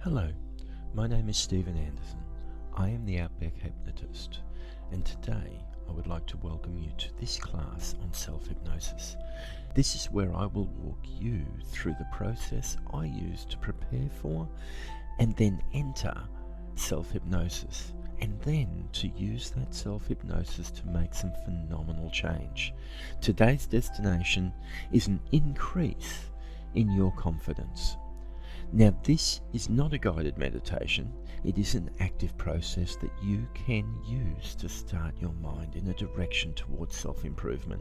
Hello, my name is Stephen Anderson. I am the Outback Hypnotist, and today I would like to welcome you to this class on self-hypnosis. This is where I will walk you through the process I use to prepare for and then enter self-hypnosis, and then to use that self-hypnosis to make some phenomenal change. Today's destination is an increase in your confidence. Now, this is not a guided meditation. It is an active process that you can use to start your mind in a direction towards self-improvement.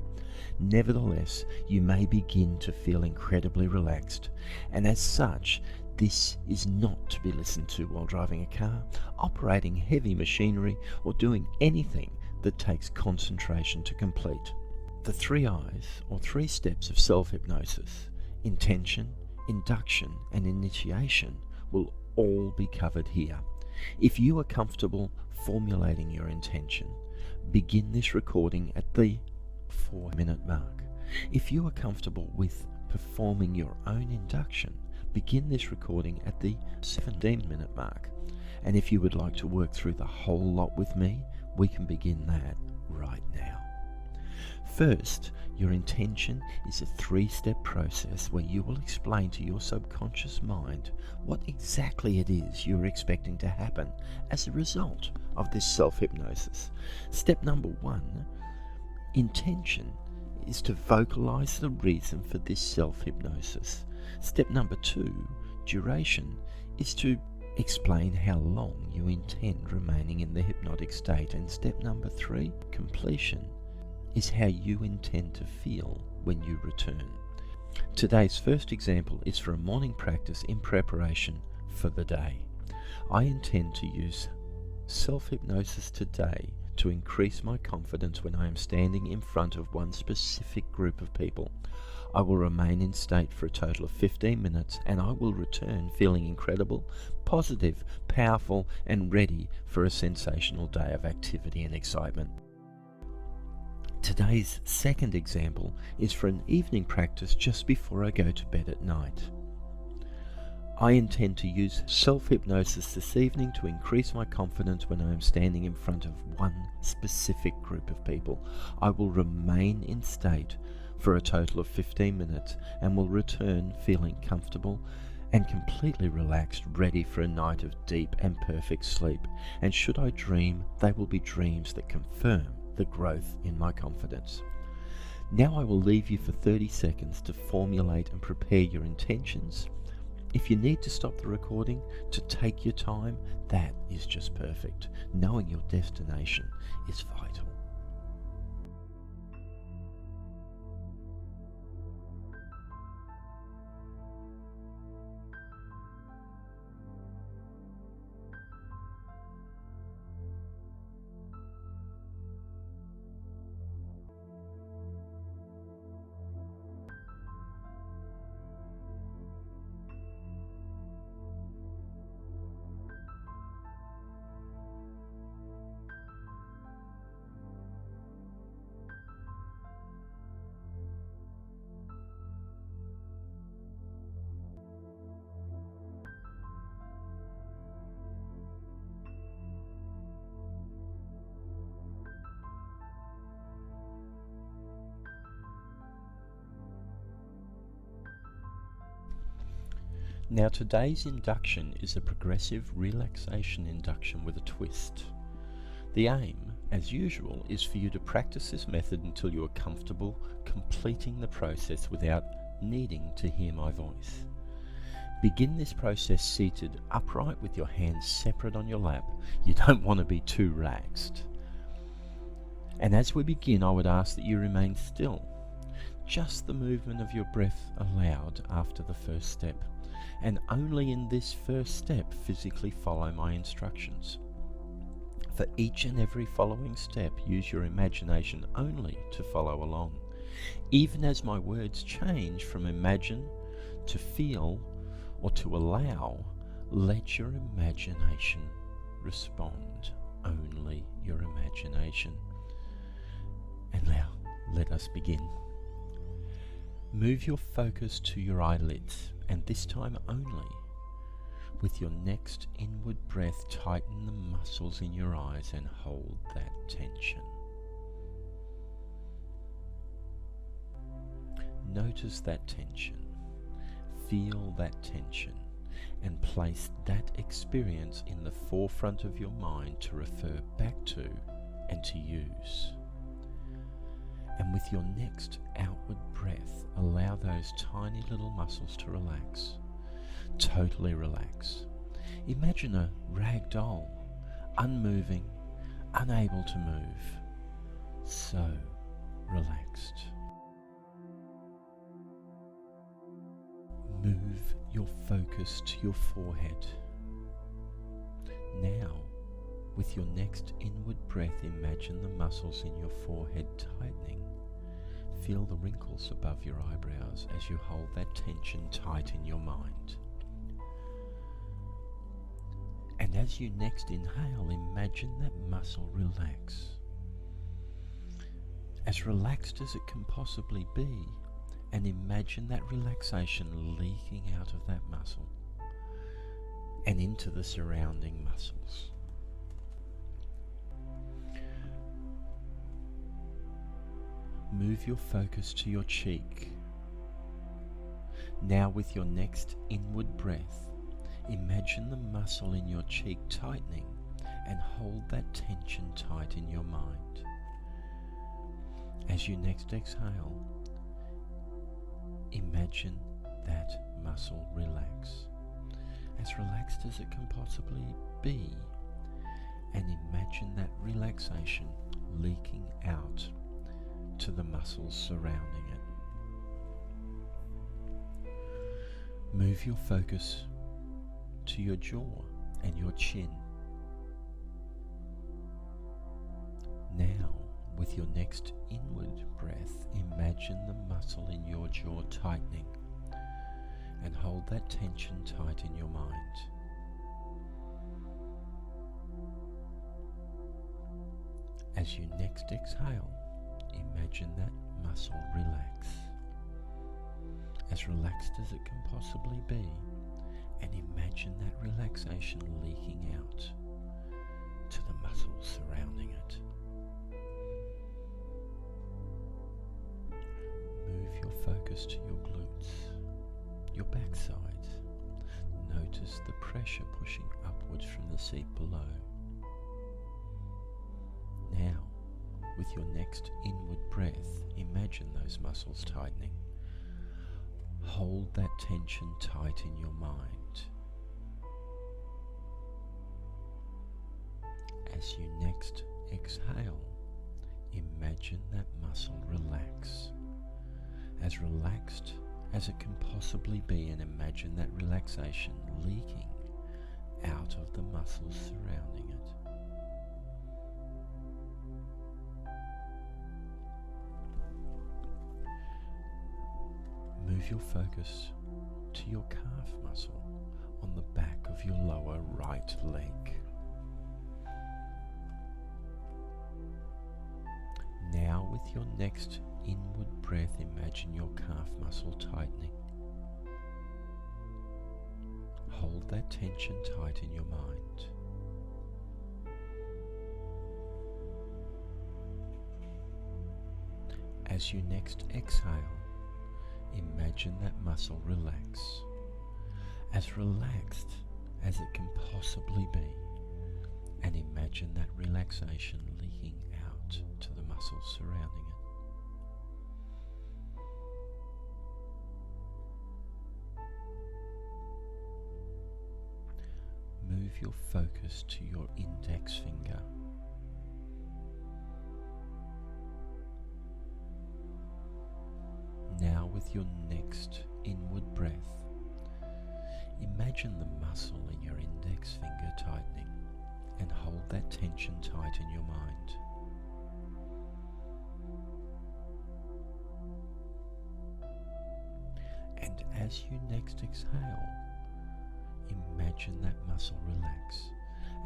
Nevertheless, you may begin to feel incredibly relaxed, and as such, this is not to be listened to while driving a car, operating heavy machinery, or doing anything that takes concentration to complete. The 3 I's, or 3 steps of self-hypnosis: intention, induction and initiation, will all be covered here. If you are comfortable formulating your intention, begin this recording at the 4-minute mark. If you are comfortable with performing your own induction, begin this recording at the 17-minute mark. And if you would like to work through the whole lot with me, we can begin that right now. First, your intention is a 3-step process where you will explain to your subconscious mind what exactly it is you're expecting to happen as a result of this self-hypnosis. Step number 1, intention, is to vocalize the reason for this self-hypnosis. Step number 2, duration, is to explain how long you intend remaining in the hypnotic state. And step number 3, completion, is how you intend to feel when you return. Today's first example is for a morning practice in preparation for the day. I intend to use self-hypnosis today to increase my confidence when I am standing in front of one specific group of people. I will remain in state for a total of 15 minutes, and I will return feeling incredible, positive, powerful, and ready for a sensational day of activity and excitement. Today's second example is for an evening practice just before I go to bed at night. I intend to use self-hypnosis this evening to increase my confidence when I am standing in front of one specific group of people. I will remain in state for a total of 15 minutes and will return feeling comfortable and completely relaxed, ready for a night of deep and perfect sleep. And should I dream, they will be dreams that confirm the growth in my confidence. Now I will leave you for 30 seconds to formulate and prepare your intentions. If you need to stop the recording to take your time, that is just perfect. Knowing your destination is vital. Now, today's induction is a progressive relaxation induction with a twist. The aim, as usual, is for you to practice this method until you are comfortable completing the process without needing to hear my voice. Begin this process seated upright with your hands separate on your lap. You don't want to be too relaxed. And as we begin, I would ask that you remain still. Just the movement of your breath allowed after the first step. And only in this first step physically follow my instructions. For each and every following step, use your imagination only to follow along. Even as my words change from imagine to feel or to allow, let your imagination respond. Only your imagination. And now, let us begin. Move your focus to your eyelids, and this time only. With your next inward breath, tighten the muscles in your eyes and hold that tension. Notice that tension, feel that tension, and place that experience in the forefront of your mind to refer back to and to use. And with your next outward breath, allow those tiny little muscles to relax. Totally relax. Imagine a rag doll, unmoving, unable to move. So relaxed. Move your focus to your forehead. Now, with your next inward breath, imagine the muscles in your forehead tightening. Feel the wrinkles above your eyebrows as you hold that tension tight in your mind. And as you next inhale, imagine that muscle relax. As relaxed as it can possibly be, and imagine that relaxation leaking out of that muscle and into the surrounding muscles. Move your focus to your cheek. Now, with your next inward breath, imagine the muscle in your cheek tightening and hold that tension tight in your mind. As you next exhale, imagine that muscle relax, as relaxed as it can possibly be, and imagine that relaxation leaking out to the muscles surrounding it. Move your focus to your jaw and your chin. Now, with your next inward breath, imagine the muscle in your jaw tightening and hold that tension tight in your mind. As you next exhale, imagine that muscle relax, as relaxed as it can possibly be, and imagine that relaxation leaking out to the muscles surrounding it. Move your focus to your glutes, your backside. Notice the pressure pushing upwards from the seat below. Now, with your next inward breath, imagine those muscles tightening. Hold that tension tight in your mind. As you next exhale, imagine that muscle relax, as relaxed as it can possibly be, and imagine that relaxation leaking out of the muscles surrounding it. Move your focus to your calf muscle on the back of your lower right leg. Now, with your next inward breath, imagine your calf muscle tightening. Hold that tension tight in your mind. As you next exhale, imagine that muscle relax, as relaxed as it can possibly be, and imagine that relaxation leaking out to the muscles surrounding it. Move your focus to your index finger. Now, with your next inward breath, imagine the muscle in your index finger tightening and hold that tension tight in your mind. And as you next exhale, imagine that muscle relax,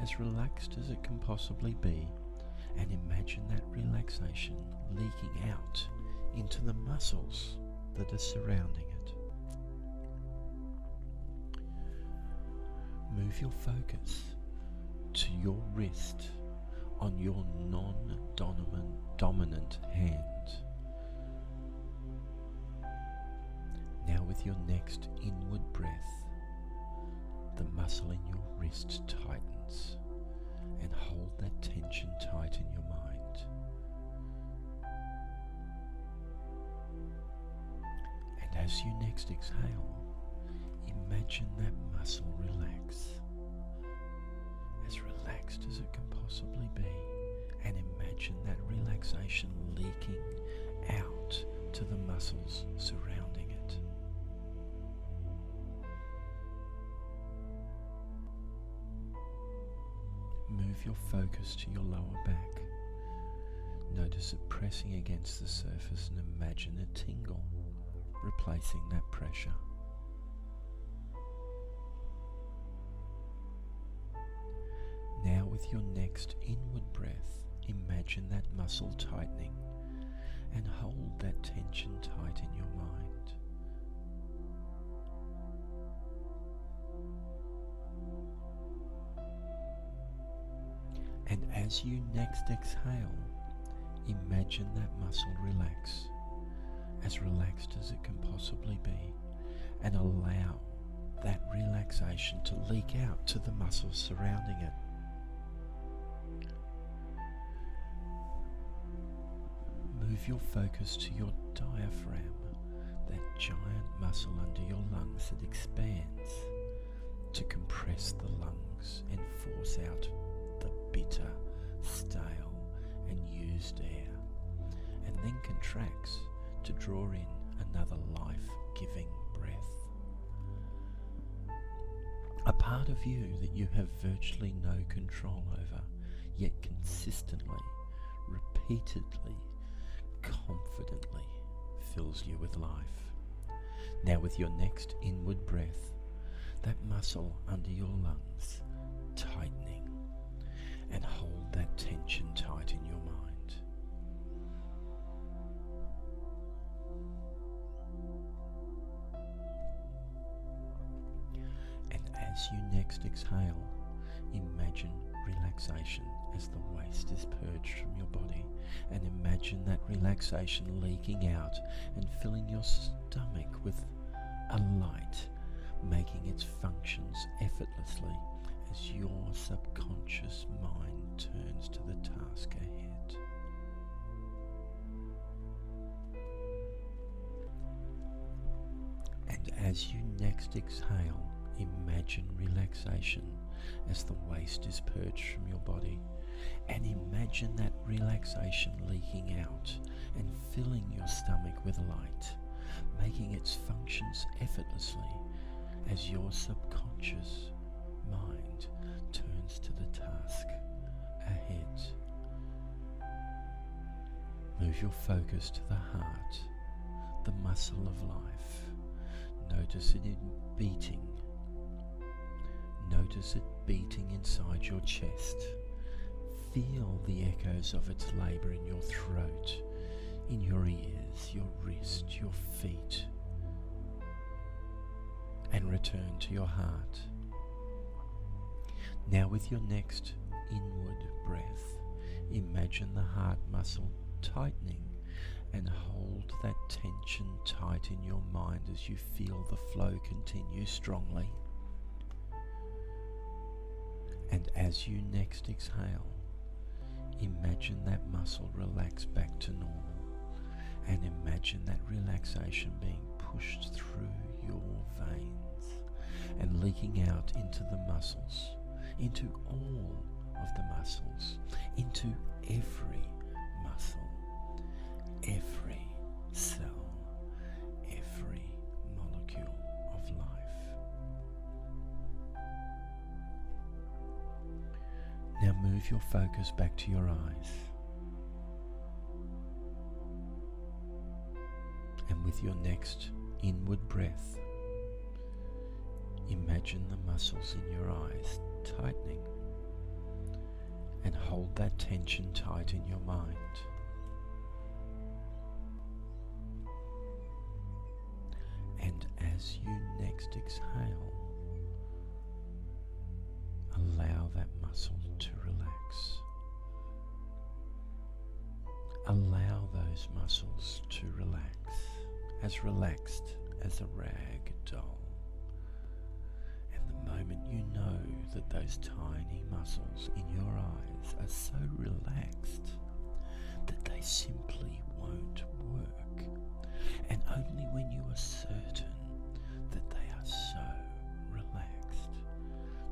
as relaxed as it can possibly be, and imagine that relaxation leaking out into the muscles that are surrounding it. Move your focus to your wrist on your non-dominant hand. Now with your next inward breath, the muscle in your wrist tightens, and hold that tension tight in your mind. And as you next exhale, imagine that muscle relax, as relaxed as it can possibly be, and imagine that relaxation leaking out to the muscles surrounding it. Move your focus to your lower back. Notice it pressing against the surface and imagine a tingle, replacing that pressure. Now with your next inward breath, imagine that muscle tightening and hold that tension tight in your mind. And as you next exhale, imagine that muscle relax, as relaxed as it can possibly be, and allow that relaxation to leak out to the muscles surrounding it. Move your focus to your diaphragm, that giant muscle under your lungs that expands to compress the lungs and force out the bitter, stale and used air, and then contracts to draw in another life-giving breath. A part of you that you have virtually no control over, yet consistently, repeatedly, confidently fills you with life. Now with your next inward breath, that muscle under your lungs tightening, and hold that tension tight in your mind. And as you next exhale, imagine relaxation as the waste is purged from your body, and imagine that relaxation leaking out and filling your stomach with a light, making its functions effortlessly as your subconscious mind turns to the task ahead. And as you next exhale, imagine relaxation as the waste is purged from your body, and imagine that relaxation leaking out and filling your stomach with light, making its functions effortlessly as your subconscious mind turns to the task ahead. Move your focus to the heart, the muscle of life. Notice it beating. Notice it beating inside your chest. Feel the echoes of its labour in your throat, in your ears, your wrist, your feet. And return to your heart. Now with your next inward breath, imagine the heart muscle tightening, and hold that tension tight in your mind as you feel the flow continue strongly. And as you next exhale, imagine that muscle relax back to normal, and imagine that relaxation being pushed through your veins and leaking out into the muscles, into all of the muscles, into every muscle, every cell, every molecule of life. Now move your focus back to your eyes, and with your next inward breath, imagine the muscles in your eyes tightening, and hold that tension tight in your mind. And as you next exhale, allow those muscles to relaxed as a rag doll. And the moment you know that those tiny muscles in your eyes are so relaxed that they simply won't work, and only when you are certain that they are so relaxed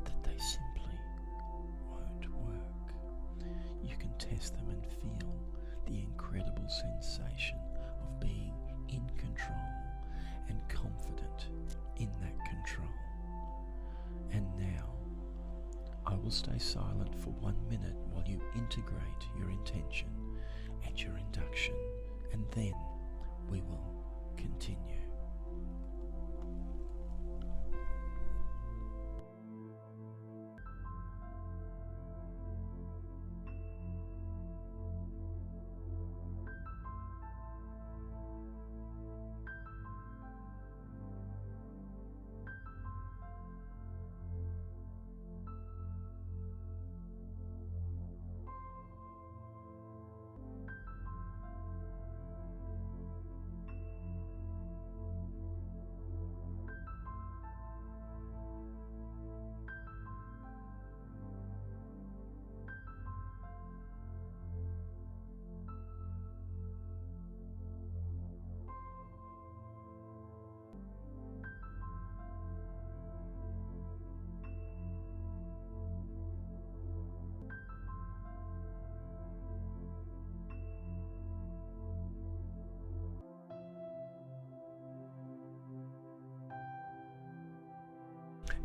that they simply won't work, you can test them and feel the incredible sensation of being in control and confident in that control. And now, I will stay silent for 1 minute while you integrate your intention and your induction, and then we will continue.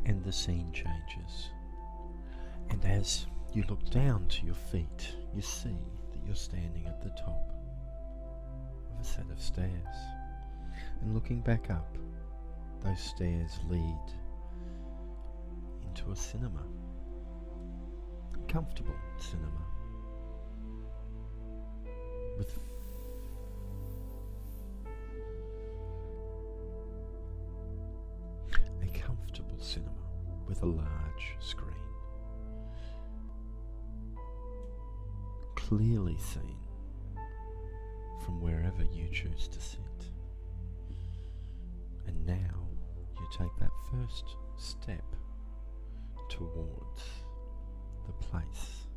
And the scene changes. And as you look down to your feet, you see that you're standing at the top of a set of stairs. And looking back up, those stairs lead into a cinema. A comfortable cinema. With cinema with a large screen, clearly seen from wherever you choose to sit. And now you take that first step towards the place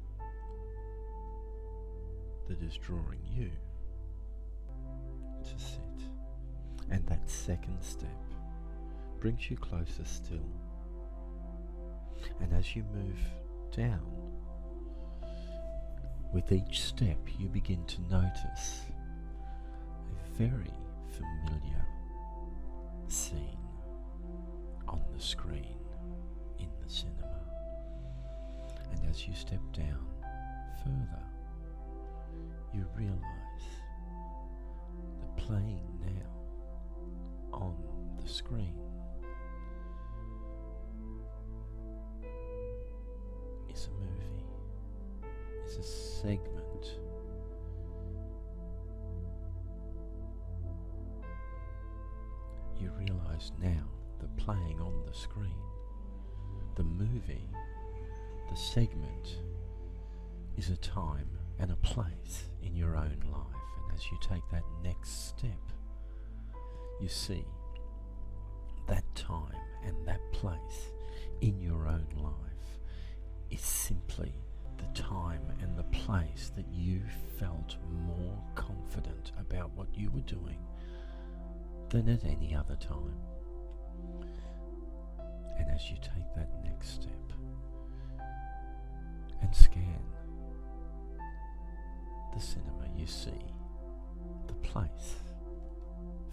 that is drawing you to sit, and that second step brings you closer still. And as you move down, with each step you begin to notice a very familiar scene on the screen in the cinema. And as you step down further, you realize that playing now on the screen is a movie, is a segment you realize now that playing on the screen, the movie, the segment, is a time and a place in your own life. And as you take that next step, you see that time and that place in your own life is simply the time and the place that you felt more confident about what you were doing than at any other time. And as you take that next step and scan the cinema, you see the place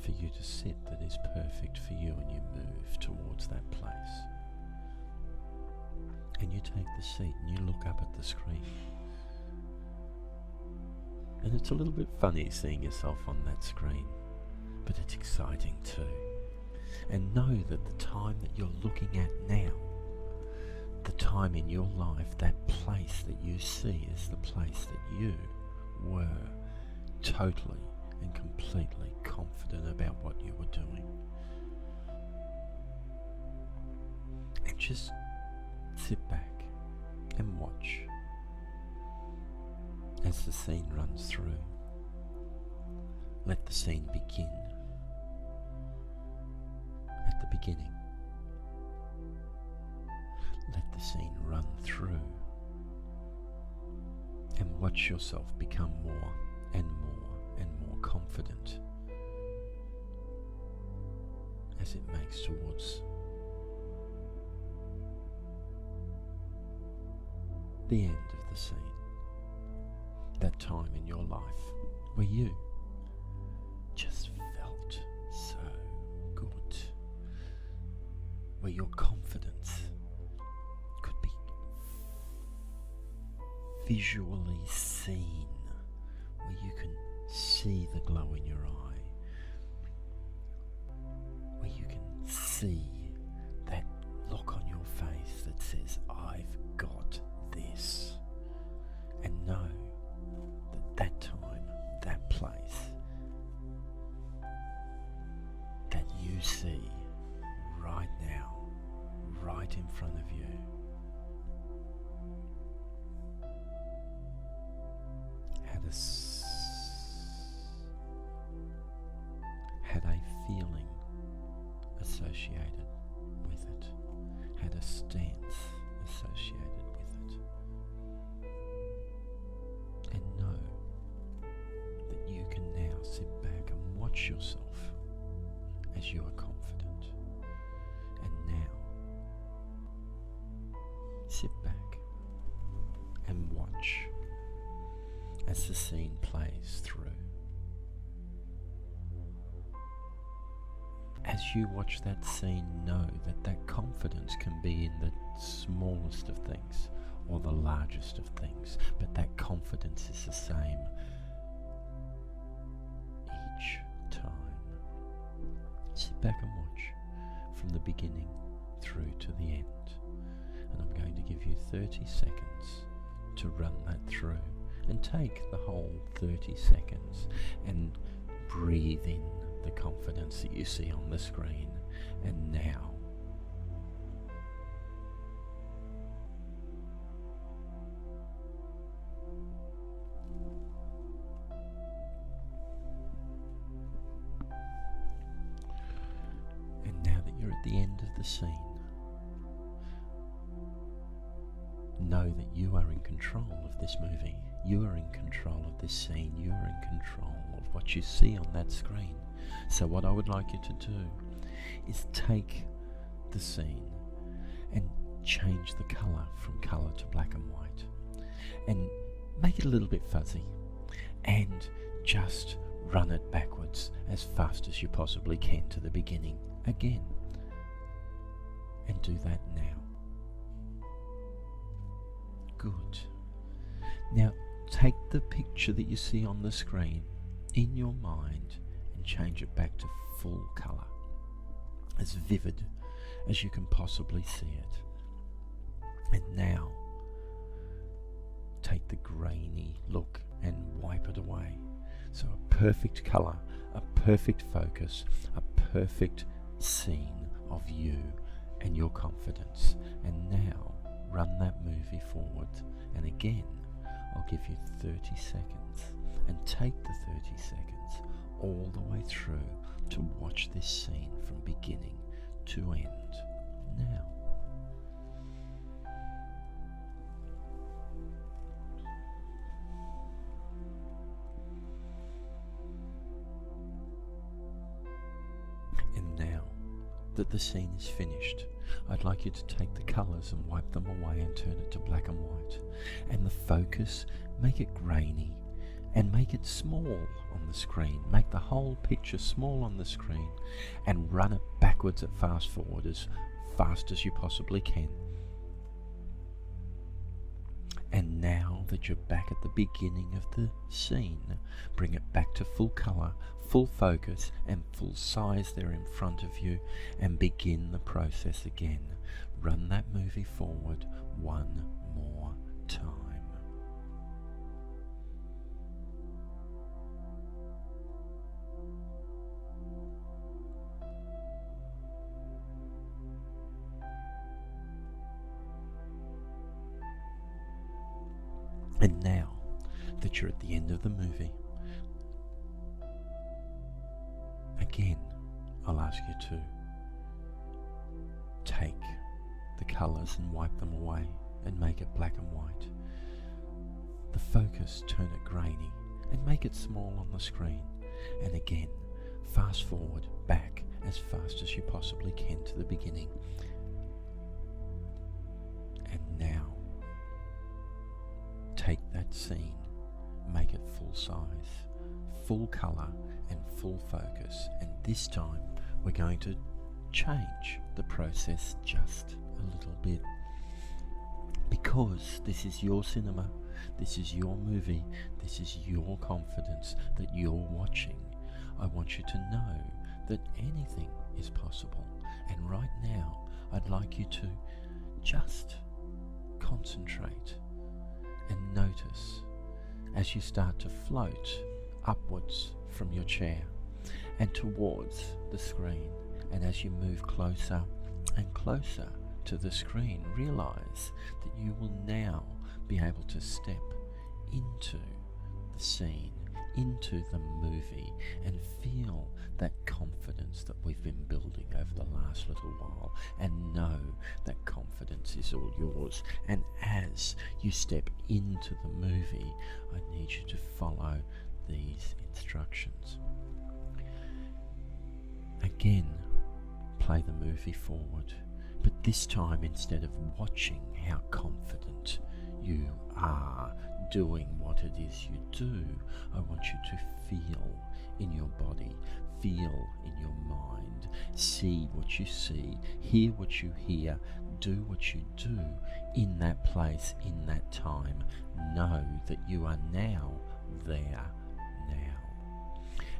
for you to sit that is perfect for you, and you move towards that place. And you take the seat and you look up at the screen. And it's a little bit funny seeing yourself on that screen, but it's exciting too. And know that the time that you're looking at now, the time in your life, that place that you see is the place that you were totally and completely confident about what you were doing. And just sit back and watch as the scene runs through. let the scene begin at the beginning. Let the scene run through and watch yourself become more and more and more confident as it makes towards the end of the scene. That time in your life where you just felt so good, where your confidence could be visually seen, where you can see the glow in your eye, where you can see that look on your face that says, I've got this, and know that time, that place that you see right now, right in front of you, had a feeling associated with it, had a stance associated with it, and know that you can now sit back and watch yourself as you are confident. And now sit back and watch as the scene plays through. As you watch that scene, know that that confidence can be in the smallest of things or the largest of things, but that confidence is the same each time. Sit back and watch from the beginning through to the end, and I'm going to give you 30 seconds to run that through, and take the whole 30 seconds and breathe in the confidence that you see on the screen. And now that you're at the end of the scene, know that you are in control of this movie. You are in control of this scene. You are in control of what you see on that screen. So what I would like you to do is take the scene and change the colour from colour to black and white, and make it a little bit fuzzy, and just run it backwards as fast as you possibly can to the beginning again. And do that now. Good. Now take the picture that you see on the screen in your mind and change it back to full colour, as vivid as you can possibly see it. And now take the grainy look and wipe it away. So a perfect colour, a perfect focus, a perfect scene of you and your confidence. And now run that movie forward, and again I'll give you 30 seconds, and take the 30 seconds all the way through to watch this scene from beginning to end. Now. And now that the scene is finished, I'd like you to take the colours and wipe them away and turn it to black and white. And the focus, make it grainy and make it small on the screen. Make the whole picture small on the screen and run it backwards at fast forward as fast as you possibly can. And now that you're back at the beginning of the scene, bring it back to full colour, full focus and full size there in front of you, and begin the process again. Run that movie forward one more time. And now that you're at the end of the movie, I'll ask you to take the colours and wipe them away and make it black and white. The focus, turn it grainy and make it small on the screen. And again, fast forward back as fast as you possibly can to the beginning. And now, take that scene, make it full size, full colour and full focus. And this time, we're going to change the process just a little bit. Because this is your cinema, this is your movie, this is your confidence that you're watching. I want you to know that anything is possible. And right now, I'd like you to just concentrate and notice as you start to float upwards from your chair and towards the screen. And as you move closer and closer to the screen, realize that you will now be able to step into the scene, into the movie, and feel that confidence that we've been building over the last little while, and know that confidence is all yours. And as you step into the movie, I need you to follow these instructions. Again, play the movie forward, but this time, instead of watching how confident you are doing what it is you do, I want you to feel in your body, feel in your mind, see what you see, hear what you hear, do what you do in that place, in that time. Know that you are now there now.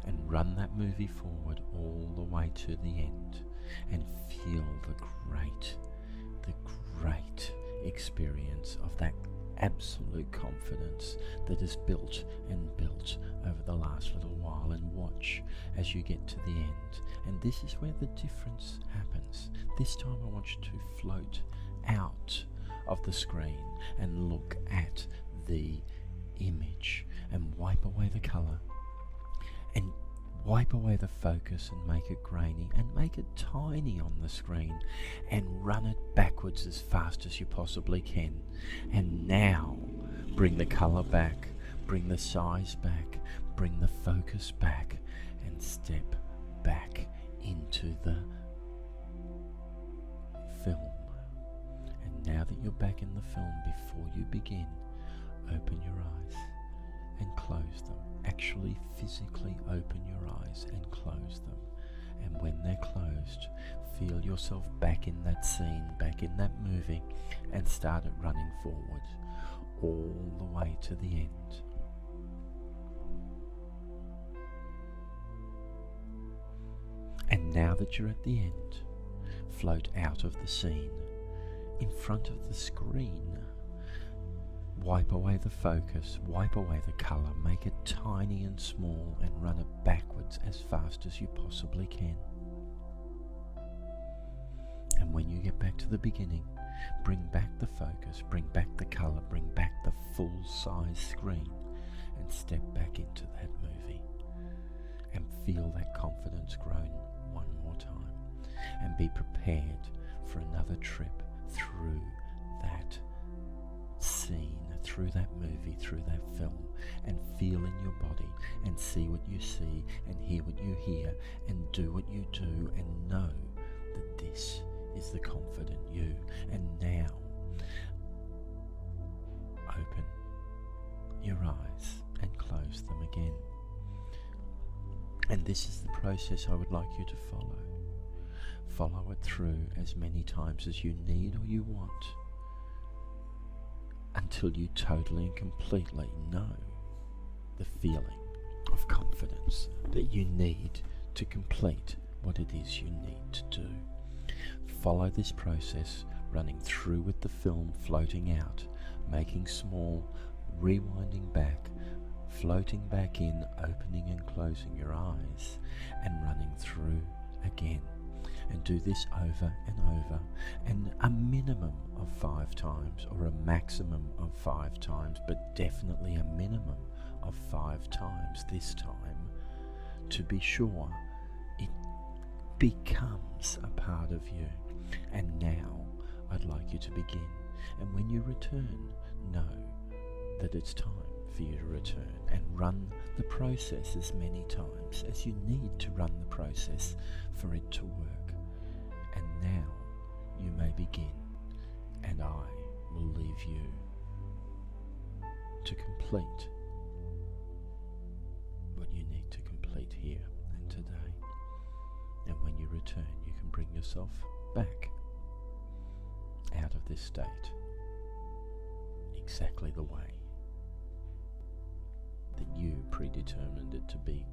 And run that movie forward all the way to the end and feel the great experience of that absolute confidence that is built and built over the last little while. And watch as you get to the end. And this is where the difference happens. This time I want you to float out of the screen and look at the image and wipe away the colour and wipe away the focus and make it grainy and make it tiny on the screen and run it backwards as fast as you possibly can. And now bring the colour back, bring the size back, bring the focus back, and step back into the film. And now that you're back in the film, before you begin, open your eyes and close them. Actually physically open your eyes and close them. And when they're closed, feel yourself back in that scene, back in that movie, and start it running forward all the way to the end. And now that you're at the end, float out of the scene, in front of the screen. Wipe away the focus, wipe away the colour, make it tiny and small, and run it backwards as fast as you possibly can. And when you get back to the beginning, bring back the focus, bring back the colour, bring back the full size screen, and step back into that movie. And feel that confidence grown one more time. And be prepared for another trip through that scene, through that movie, through that film, and feel in your body and see what you see and hear what you hear and do what you do, and know that this is the confident you. And now open your eyes and close them again. And this is the process I would like you to follow. Follow it through as many times as you need or you want, until you totally and completely know the feeling of confidence that you need to complete what it is you need to do. Follow this process, running through with the film floating out, making small, rewinding back, floating back in, opening and closing your eyes, and running through again. And do this over and over, and a minimum of 5 times, or a maximum of 5 times, but definitely a minimum of 5 times this time, to be sure it becomes a part of you. And now I'd like you to begin. And when you return, know that it's time for you to return and run the process as many times as you need to run the process for it to work. And now you may begin, and I will leave you to complete what you need to complete here and today. And when you return, you can bring yourself back out of this state exactly the way that you predetermined it to be